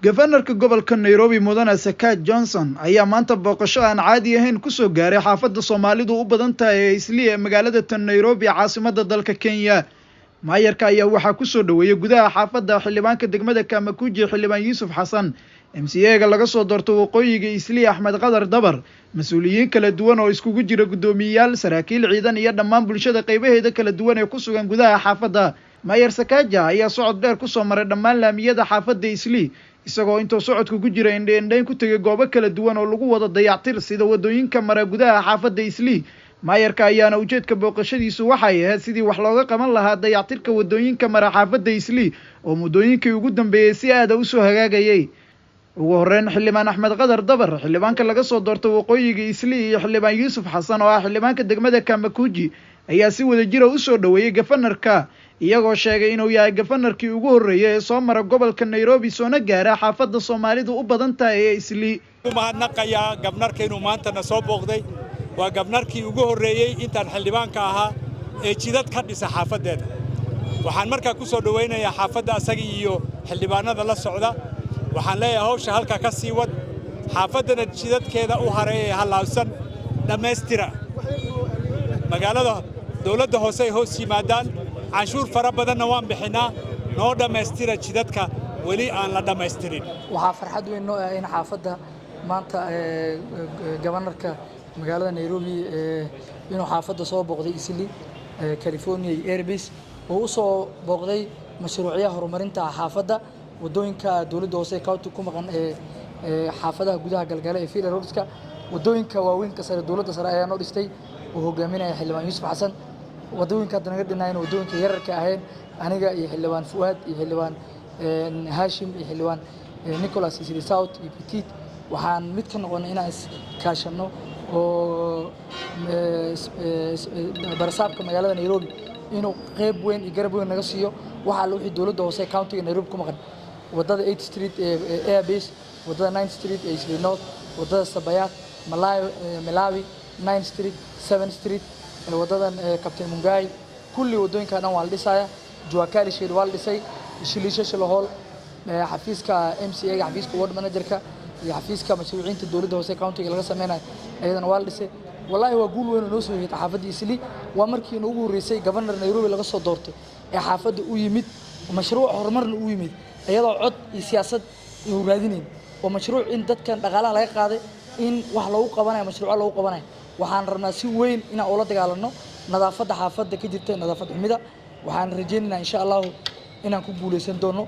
Governorka gobolka Nairobi Mudane Sakaja Johnson ayaa maanta booqasho aan caadi ahayn ku soo gaaray xaafadda Soomaalidu u badan tahay Islii ee magaalada Nairobi caasimadda dalka Kenya. Maayarka ayaa waxa ku soo dhaweeyay gudaha xaafadda xildhibaanka degmada Kamakuji xildhibaan Yuusuf Xasan, MCA-ga laga soo doorto waqooyiga Islii Axmed Qadar Dabar, mas'uuliyiin kala duwan oo iskugu jira gudoomiyayaal, saraakiil ciidan iyo dhammaan bulshada qaybaheeda kala duwan ee ku sugan gudaha xaafadda. Maayar Sakaja ayaa socod dheer ku soo maray dhammaan laamiyada xaafadda Islii, isagoo intuu socodku ku jira indhayn ku tagay goobo kala duwan oo lagu wada dayactir sida wadooyinka mara gudaha xaafadda Islii. Maayarka ayaana ujeedka booqashadiisu waxay ahayd sidii wax looga qaban lahaa dayactirka wadooyinka mara xaafadda Islii oo muddooyinkii ugu dambeeyay si aad u soo hagaagayay. ugu horreyn xildhibaan Axmed Qadar Dabar, xildhibaanka laga soo doorto waqooyiga Islii, iyo xildhibaan Yuusuf Xasan oo ah xildhibaanka degmada Kamakuji ayaa si wada jir ah u soo dhaweeyay gafanarka, iyagoo sheegay inuu yahay gafanarkii ugu horreeyay ee soo mara gobolka Nairobi soona gaara xaafadda Soomaalidu u badan tahay ee Islii. mahadnaqayaa gabnarka inuu maanta soo booqday. waa gabnarkii ugu horreeyay intaan xildhibaanka ahaa ee jidad ka dhisa xaafadeena. waxaan markaa ku soo dhaweynayaa xaafadda asaga iyo xildhibaanada la socda. waxaan leeyahay hawsha halka ka sii wad, xaafaddana jidadkeeda u hareeyay halaabsan dhammaystira. magaalada dawladda hoose ay hoos yimaadaan, canshuur fara badanna waan bixinaa, noo dhammaystira jidadka weli aan la dhammaystirin. waxaa farxad weyn noo ah in xaafadda maanta gabanarka magaalada Nairobi inuu xaafadda soo booqday Islii California Airbase oo u soo booqday mashruucyada horumarinta xaafadda, wadooyinka dawladda hoose county ku maqan xaafadaha gudaha galgala ee Fiila Roadska, wadooyinka waaweyn ka sare dawladda sare ayaa noo dhistay oo hogaaminaya xildhibaan Yuusuf Xasan. wadooyinka naga dhinayna wadooyinka yararka ahayn aniga iyo xildhibaan Fuad iyo xildhibaan Hashim iyo xildhibaan Nicholas Isri South iyo Petit waxaan mid ka noqonay inaan kaashano oo barasaabka magaalada Nairobi inuu qayb weyn iyo garab weyn naga siiyo waxa la wixii dawladda hoose county Nairobi ku maqan. wadada 8th Street ee Airbase, wadada 9th Street ee Islii North, wadada Sabayat Malawi 9th Street 7th Street, wadadan Captain Mungai, kulli wadooyinka dhan waa la dhisaya. Juakali Sheed waa la dhisay, Shilisha Shilahol, xafiiska MCA-ga, xafiiska ward manager-ka iyo xafiiska mas'uuliyiinta dawladda hoose county-ga laga sameeyay ayadana waa la dhisay. wallahi waa guul weyn oo noo soo yeetay xaafadda Islii. waa markii ugu horeysay governor Nairobi laga soo doortay ee xaafadda u yimid mashruuc horumarna u yimid iyadoo cod iyo siyaasad uu raadinay oo mashruuc in dadkan dhaqaalaha laga qaaday in wax lagu qabanayo mashruuc lagu qabanayo. waxaan rabnaa si weyn inaan ula dagaalano nadaafadda xaafadda ka jirta, nadaafad xumida. waxaan rajaynaynaa insha Allah inaan ku guuleysan doono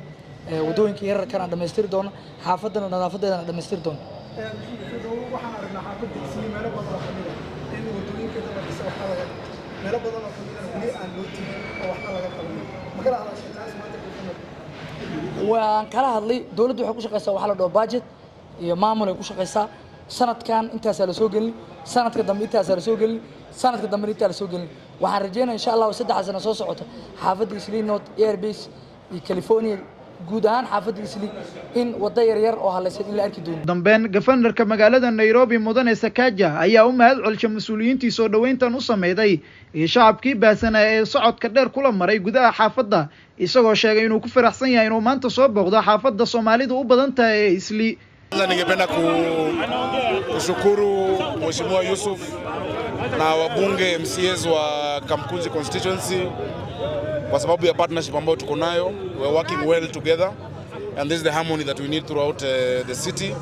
wadooyinka yararka aan dhameystiri doono, xaafaddana nadaafadeedana dhameystiri doono. waxaan aragnaa xaafadda Islii meelo badan oo kamid ah in wadooyinka la dhisay waxa laga meelo badan oo kamid ah weli aan loo tigin oo waxba laga qaban. ma kala hadashay taas maanta waan kala hadlay. dawladdu waxay ku shaqeysaa waxa la dhaho budget iyo maamul ay ku shaqeysaa. sanadkan intaas la soo gelin, sanadka dambe intaas la soo gelin, sanadka dambe intaas la soo gelin. waxaan rajaynayaa insha Allah 3 sano soo socota xaafadda Islii North Airbase iyo California guud ahaan xaafadda Islii in wada yar oo halaysan in la arki doono. dambeyn gafanarka magaalada Nairobi Mudane Sakaja ayaa u mahad celisay mas'uuliyiintii soo dhaweyntan u sameeyay iyo shacabkii baasanaa ee socodka dheer kula maray gudaha xaafadda, isagoo sheegay inuu ku faraxsan yahay inuu maanta soo booqdo xaafadda Soomaalidu u badan tahay ee Islii. Ningependa kushukuru Mheshimiwa Yusuf na wabunge MCAs wa Kamkunji constituency kwa sababu ya partnership ambayo tuko nayo. We're working well together and this is the harmony that we need throughout the city.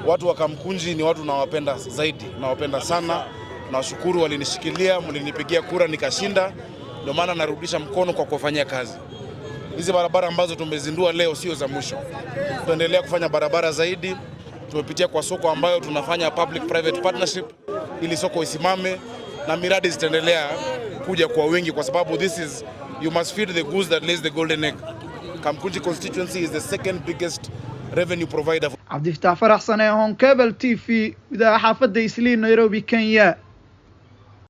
Watu wa Kamkunji ni watu nawapenda zaidi, nawapenda sana. Nawashukuru walinishikilia, mlinipigia kura nikashinda, ndio maana narudisha mkono kwa kufanyia kazi. Hizi barabara ambazo tumezindua leo sio za mwisho. Tuendelea kufanya barabara zaidi. Tumepitia kwa soko ambayo tunafanya public private partnership ili soko isimame na miradi zitaendelea kuja kwa wingi kwa sababu this is you must feed the goose that lays the golden egg. Kamkunji constituency is the second biggest revenue provider. Abdi Fatah Farah Sane on Cable TV, gudaha xaafadda Islii Nairobi, Kenya.